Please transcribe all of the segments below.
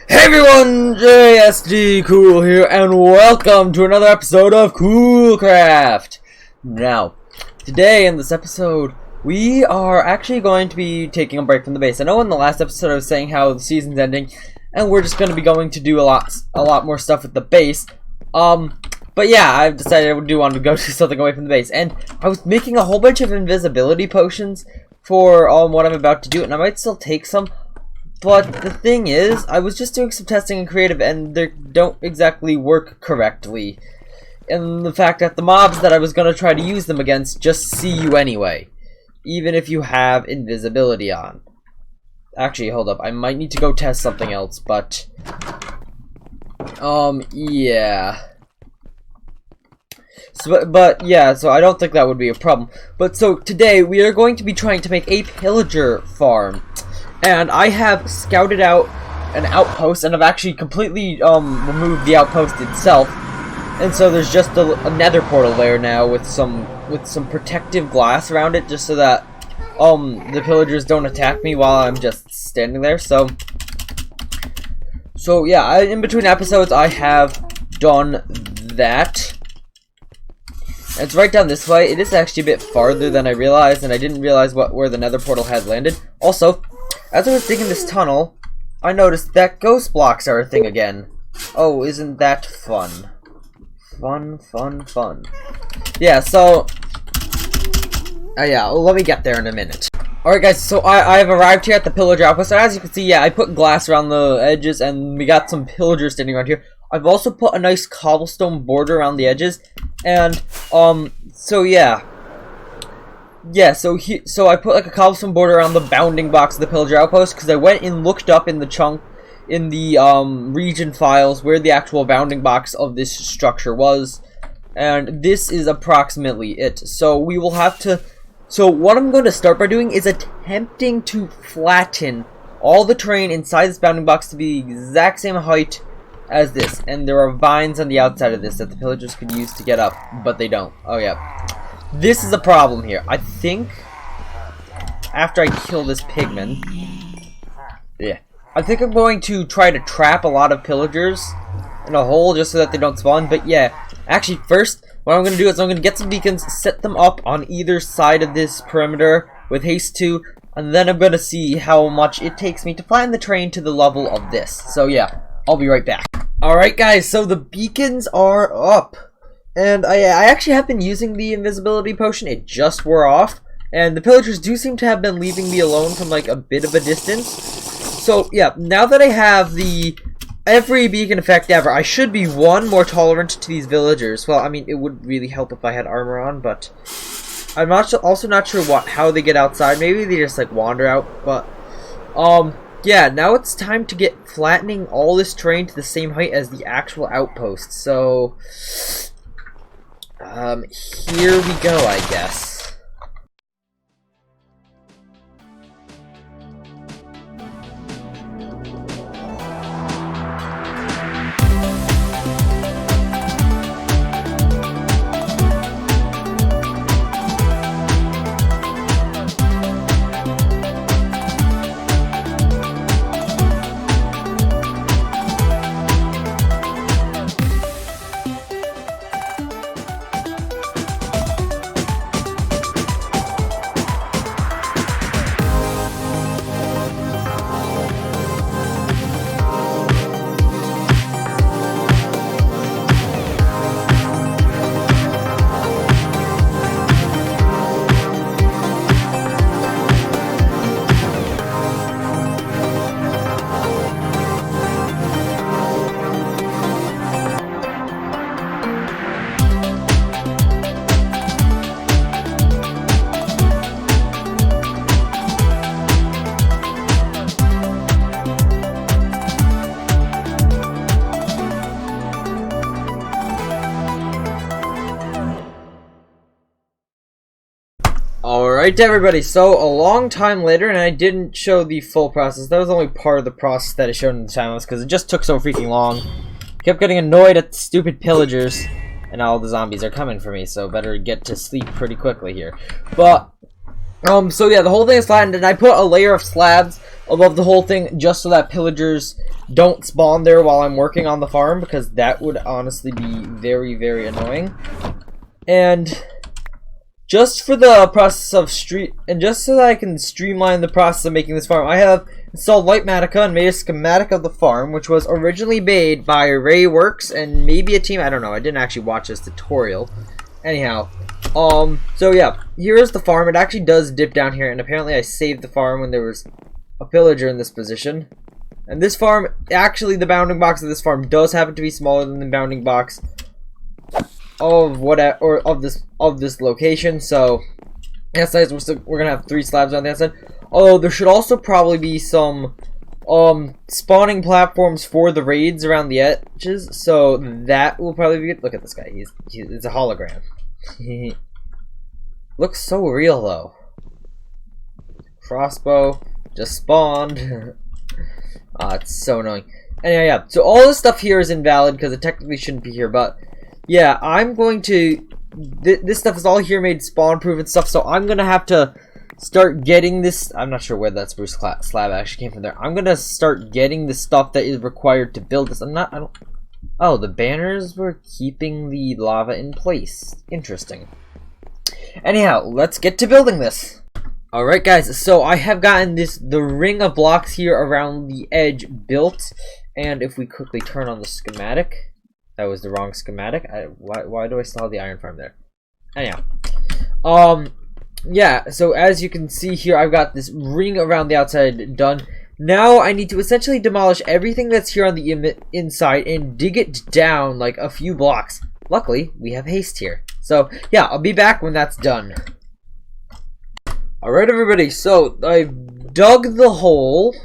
Hey everyone, JSD Cool here, and welcome to another episode of Coolcraft. Now, today in this episode, we are actually going to be taking a break from the base. I know in the last episode I was saying how the season's ending, and we're just going to be going to do a lot more stuff with the base. But yeah, I've decided I do want to go do something away from the base, and I was making a whole bunch of invisibility potions for what I'm about to do, and I might still take some. But the thing is, I was just doing some testing in creative, and they don't exactly work correctly. And the fact that the mobs that I was going to try to use them against just see you anyway, even if you have invisibility on. Actually, hold up, I might need to go test something else, but yeah. But yeah, so I don't think that would be a problem. But so today we are going to be trying to make a pillager farm. And I have scouted out an outpost, and I've actually completely removed the outpost itself. And so there's just a nether portal there now with some protective glass around it, just so that the pillagers don't attack me while I'm just standing there. So yeah, in between episodes I have done that. It's right down this way. It is actually a bit farther than I realized, and I didn't realize where the nether portal had landed. Also, as I was digging this tunnel, I noticed that ghost blocks are a thing again. Oh, isn't that fun? Fun. Yeah, so yeah, well, let me get there in a minute. Alright guys, so I have arrived here at the pillager outpost, and as you can see, yeah, I put glass around the edges, and we got some pillagers standing around here. I've also put a nice cobblestone border around the edges, and so yeah. Yeah, so I put like a cobblestone border around the bounding box of the pillager outpost, because I went and looked up in the region files where the actual bounding box of this structure was, and this is approximately it. So we will have to. So what I'm going to start by doing is attempting to flatten all the terrain inside this bounding box to be the exact same height as this, and there are vines on the outside of this that the pillagers could use to get up, but they don't. Oh yeah. This is a problem here. I think after I kill this pigman, yeah, I think I'm going to try to trap a lot of pillagers in a hole just so that they don't spawn. But yeah, actually first, what I'm going to do is I'm going to get some beacons, set them up on either side of this perimeter with haste 2, and then I'm going to see how much it takes me to flatten the terrain to the level of this. So yeah, I'll be right back. Alright guys, so the beacons are up. And I actually have been using the invisibility potion. It just wore off. And the pillagers do seem to have been leaving me alone from like a bit of a distance. So yeah, now that I have every beacon effect ever, I should be more tolerant to these villagers. Well, I mean, it would really help if I had armor on, but I'm also not sure how they get outside. Maybe they just like wander out, but yeah, now it's time to get flattening all this terrain to the same height as the actual outpost. So here we go, I guess. Alright everybody, so a long time later, and I didn't show the full process. That was only part of the process that I showed in the timeless, because it just took so freaking long. Kept getting annoyed at the stupid pillagers, and all the zombies are coming for me, so better get to sleep pretty quickly here. But so yeah, the whole thing is flattened, and I put a layer of slabs above the whole thing just so that pillagers don't spawn there while I'm working on the farm, because that would honestly be very, very annoying. And just for the process of just so that I can streamline the process of making this farm, I have installed Lightmatica and made a schematic of the farm, which was originally made by Ray Works and maybe a team. I don't know. I didn't actually watch this tutorial. Anyhow, so yeah, here is the farm. It actually does dip down here, and apparently I saved the farm when there was a pillager in this position. And this farm, actually, the bounding box of this farm does happen to be smaller than the bounding box of this location. So that size, we're gonna have 3 slabs on that side. Although there should also probably be some spawning platforms for the raids around the edges, so that will probably be good. Look at this guy, it's a hologram. Looks so real though. Crossbow just spawned. It's so annoying. Anyway, yeah, so all this stuff here is invalid because it technically shouldn't be here, but yeah, I'm going to this stuff is all here made spawn proof and stuff, so I'm gonna have to start getting this. I'm not sure where that spruce slab actually came from there. I'm gonna start getting the stuff that is required to build this. Oh, the banners were keeping the lava in place. Interesting. Anyhow, let's get to building this. Alright guys, so I have gotten the ring of blocks here around the edge built, and if we quickly turn on the schematic, that was the wrong schematic. Why do I still have the iron farm there? Anyhow, yeah, so as you can see here, I've got this ring around the outside done. Now I need to essentially demolish everything that's here on the inside and dig it down like a few blocks. Luckily, we have haste here. So, yeah, I'll be back when that's done. Alright everybody, so I've dug the hole.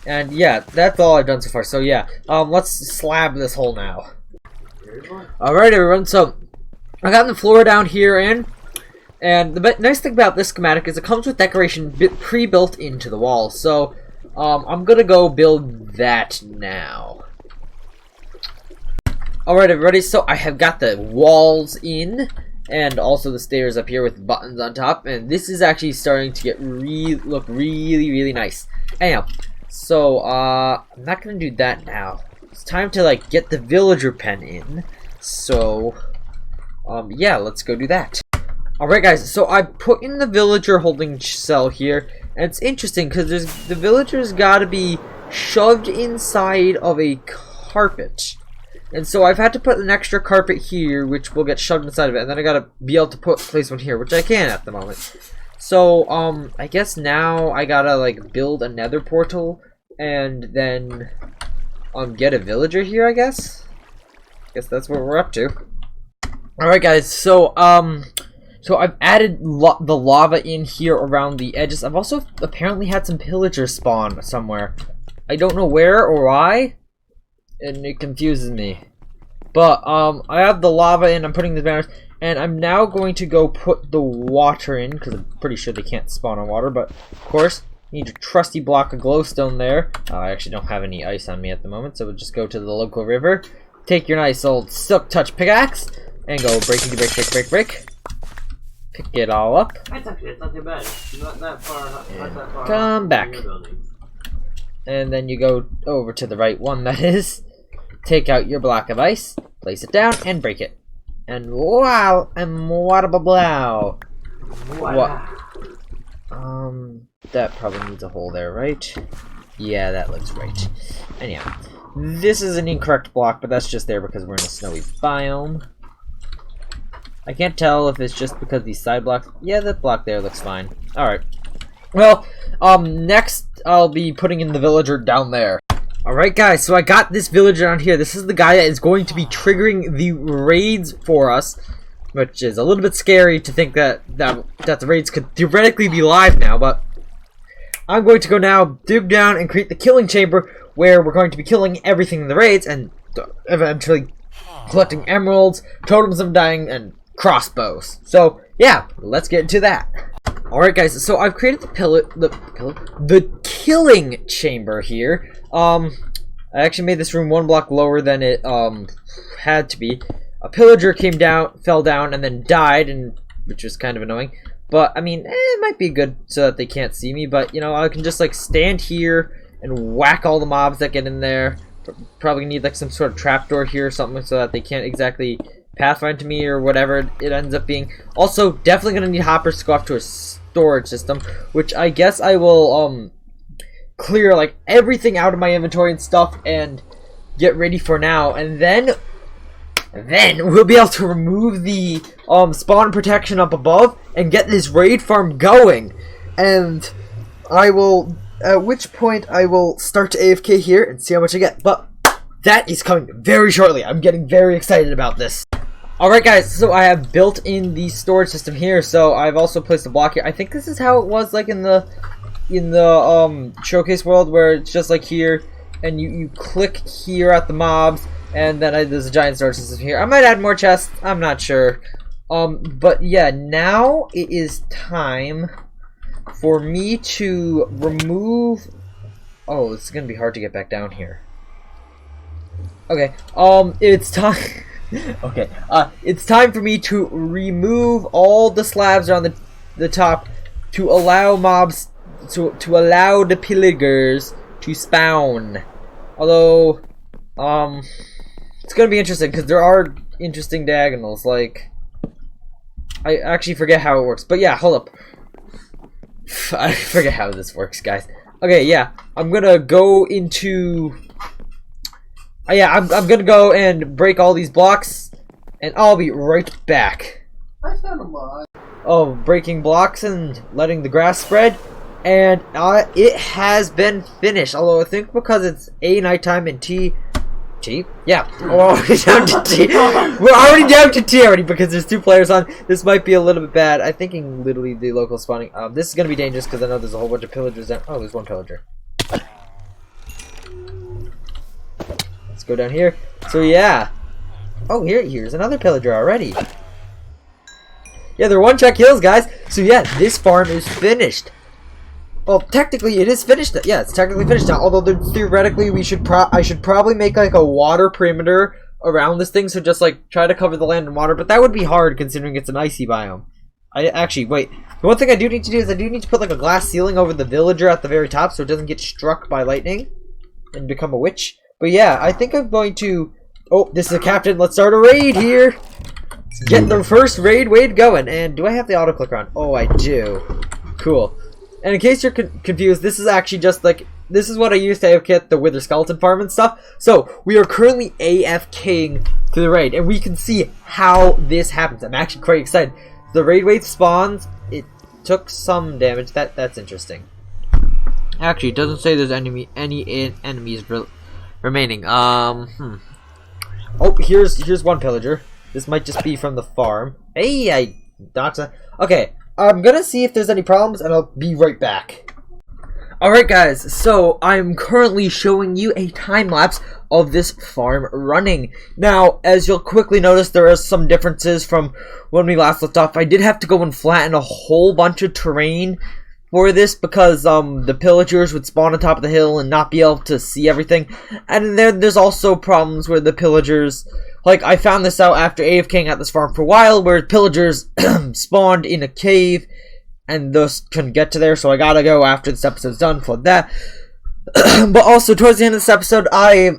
And yeah, that's all I've done so far. So yeah, let's slab this hole now. Alright everyone, so I got the floor down here and the nice thing about this schematic is it comes with decoration pre-built into the wall. So I'm gonna go build that now. Alright everybody, so I have got the walls in and also the stairs up here with buttons on top, and this is actually starting to look really nice. Anyhow, so I'm not gonna do that now. It's time to like get the villager pen in. So yeah, let's go do that. Alright guys, so I put in the villager holding cell here, and it's interesting because the villager's gotta be shoved inside of a carpet. And so I've had to put an extra carpet here, which will get shoved inside of it, and then I gotta be able to place one here, which I can at the moment. So, I guess now I gotta, like, build a nether portal, and then, get a villager here, I guess? Guess that's what we're up to. Alright guys, so I've added the lava in here around the edges. I've also apparently had some pillagers spawn somewhere. I don't know where or why, and it confuses me. But I have the lava in, I'm putting the banners, and I'm now going to go put the water in, because I'm pretty sure they can't spawn on water, but of course, you need a trusty block of glowstone there. I actually don't have any ice on me at the moment, so we'll just go to the local river, take your nice old silk touch pickaxe, and go break. Pick it all up. It's not too bad. Not that far. Come back. And then you go over to the right one, that is. Take out your block of ice, place it down, and break it. And wow, and what? That probably needs a hole there, right? Yeah, that looks right. Anyhow, this is an incorrect block, but that's just there because we're in a snowy biome. I can't tell if it's just because these side blocks. Yeah, that block there looks fine. Alright. Well, next I'll be putting in the villager down there. Alright guys, so I got this villager down here. This is the guy that is going to be triggering the raids for us, which is a little bit scary to think that the raids could theoretically be live now, but I'm going to go now, dig down, and create the killing chamber where we're going to be killing everything in the raids and eventually collecting emeralds, totems of dying, and crossbows. So yeah, let's get into that. Alright guys, so I've created the killing chamber here. I actually made this room one block lower than it had to be. A pillager fell down and then died, which was kind of annoying. But, I mean, it might be good so that they can't see me. But, you know, I can just, like, stand here and whack all the mobs that get in there. Probably need, like, some sort of trapdoor here or something so that they can't exactly pathfind to me or whatever it ends up being. Also, definitely going to need hoppers to go off to a storage system, which I guess I will, clear, like, everything out of my inventory and stuff and get ready for now. And then we'll be able to remove the spawn protection up above and get this raid farm going. And I will, at which point I will start to AFK here and see how much I get. But that is coming very shortly. I'm getting very excited about this. Alright guys, so I have built in the storage system here, so I've also placed a block here. I think this is how it was like in the showcase world, where it's just like here and you click here at the mobs, and then there's a giant storage system here. I might add more chests, I'm not sure. But yeah, now it is time for me to remove... Oh, it's gonna be hard to get back down here. Okay, it's time... Okay, it's time for me to remove all the slabs around the top to allow mobs, to allow the pillagers to spawn. Although, it's gonna be interesting because there are interesting diagonals. Like, I actually forget how it works, but yeah, hold up. I forget how this works, guys. Okay, yeah, I'm gonna go into... yeah, I'm gonna go and break all these blocks, and I'll be right back. I found a mod. Oh, breaking blocks and letting the grass spread, and it has been finished. Although I think because it's A nighttime and T, yeah, we're already down to T. We're already down to T already because there's 2 players on. This might be a little bit bad. I'm thinking literally the local spawning. This is gonna be dangerous because I know there's a whole bunch of pillagers down. Oh, there's 1 pillager. Go down here. So yeah. Oh, here's another pillager already. Yeah, they're 1-shot kills, guys. So yeah, this farm is finished. Well, technically it is finished. Yeah, it's technically finished now. Although theoretically, I should probably make like a water perimeter around this thing. So just like try to cover the land in water. But that would be hard considering it's an icy biome. Wait. The one thing I do need to do is I do need to put like a glass ceiling over the villager at the very top so it doesn't get struck by lightning and become a witch. But yeah, I think I'm going to... Oh, this is a captain. Let's start a raid here. Let's get the first raid going. And do I have the auto clicker on? Oh, I do. Cool. And in case you're confused, this is actually just like... This is what I used to AFK the Wither Skeleton farm and stuff. So, we are currently AFKing to the raid. And we can see how this happens. I'm actually quite excited. The raid wave spawns. It took some damage. That's interesting. Actually, it doesn't say there's any enemies remaining. Oh, here's 1 pillager. This might just be from the farm. Hey, I dodged that. Okay, I'm gonna see if there's any problems, and I'll be right back. Alright guys, so I'm currently showing you a time lapse of this farm running. Now, as you'll quickly notice, there are some differences from when we last left off. I did have to go and flatten a whole bunch of terrain for this because the pillagers would spawn on top of the hill and not be able to see everything. And there's also problems where the pillagers, like I found this out after AFKing at this farm for a while, where pillagers spawned in a cave and thus couldn't get to there, so I gotta go after this episode's done for that. But also towards the end of this episode, I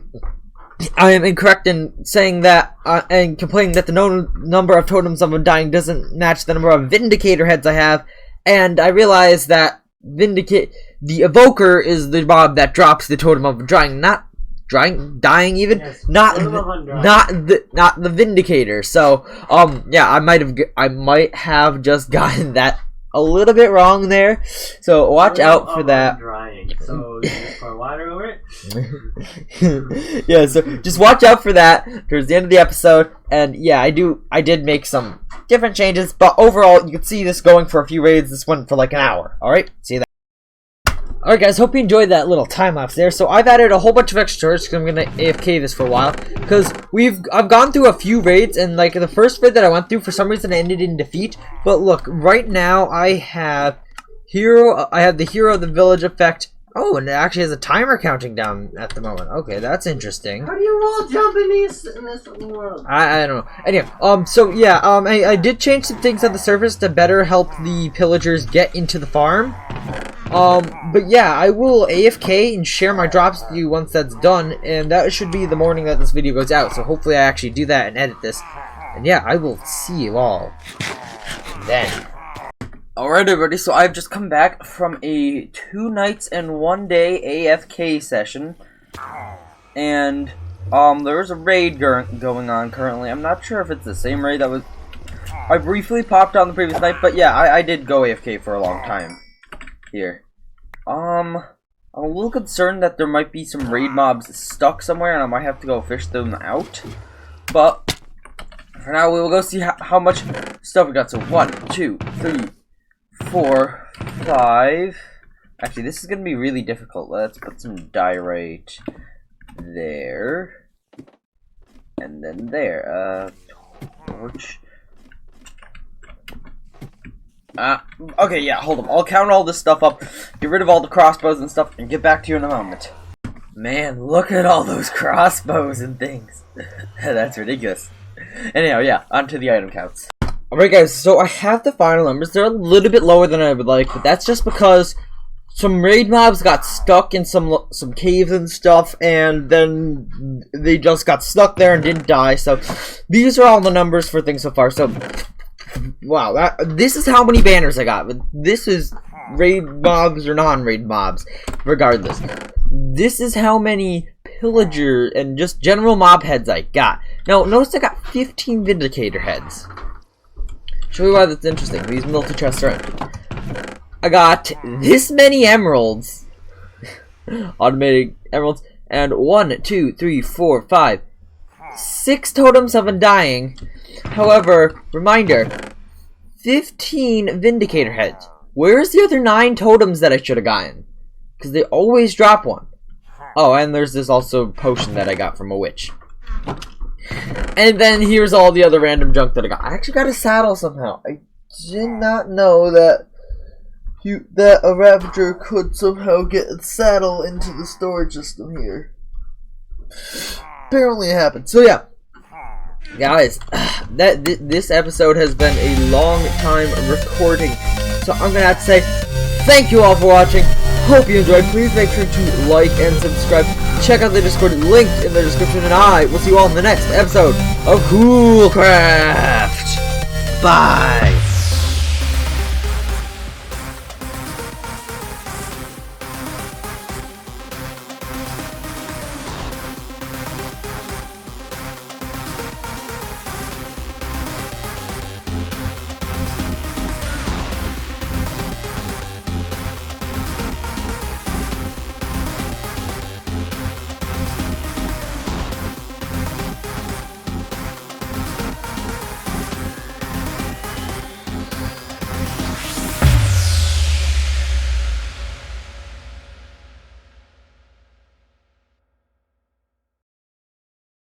am incorrect in saying that and complaining that the number of totems of undying doesn't match the number of vindicator heads I have. And I realized that the evoker is the mob that drops the totem of dying even, yes, not the vindicator. So yeah, I might have just gotten that a little bit wrong there. So watch out for that. Drying, so you just pour water over it. Yeah, so just watch out for that towards the end of the episode. And yeah, I did make some different changes, but overall you can see this going for a few raids. This went for like an hour. Alright, see you then. Alright guys, hope you enjoyed that little time lapse there. So I've added a whole bunch of extra storage because I'm gonna AFK this for a while. Because I've gone through a few raids, and like the first raid that I went through, for some reason it ended in defeat. But look, right now I have the hero of the village effect. Oh, and it actually has a timer counting down at the moment. Okay, that's interesting. How do you wall jump in this world? I don't know. Anyway, so yeah, I did change some things on the surface to better help the pillagers get into the farm. But yeah, I will AFK and share my drops with you once that's done, and that should be the morning that this video goes out, so hopefully I actually do that and edit this. And yeah, I will see you all then. Alright everybody, so I've just come back from a 2 nights and 1 day AFK session, and there's a raid going on currently. I'm not sure if it's the same raid that was I briefly popped on the previous night, but yeah, I did go AFK for a long time here. I'm a little concerned that there might be some raid mobs stuck somewhere and I might have to go fish them out, but for now we will go see how much stuff we got. So 1, 2, 3, 4, 5. Actually, this is gonna be really difficult. Let's put some diorite there, and then there. Torch. Okay, yeah, hold on. I'll count all this stuff up, get rid of all the crossbows and stuff, and get back to you in a moment. Man, look at all those crossbows and things. That's ridiculous. Anyhow, yeah, on to the item counts. Alright guys, so I have the final numbers. They're a little bit lower than I would like, but that's just because some raid mobs got stuck in some caves and stuff, and then they just got stuck there and didn't die. So these are all the numbers for things so far. So wow, this is how many banners I got. This is raid mobs or non-raid mobs, regardless. This is how many pillager and just general mob heads I got. Now notice I got 15 vindicator heads. Show you why that's interesting. These multi-chests are empty. I got this many emeralds, automated emeralds, and 1, 2, 3, 4, 5, 6 totems of undying. However, reminder, 15 vindicator heads. Where's the other 9 totems that I should have gotten? Because they always drop one. Oh, and there's this also potion that I got from a witch. And then here's all the other random junk that I got. I actually got a saddle somehow. I did not know that a Ravager could somehow get a saddle into the storage system here. Apparently it happened. So yeah, guys, this episode has been a long time recording. So I'm gonna have to say thank you all for watching. Hope you enjoyed. Please make sure to like and subscribe. Check out the Discord linked in the description, and I will see you all in the next episode of Cool Craft. Bye.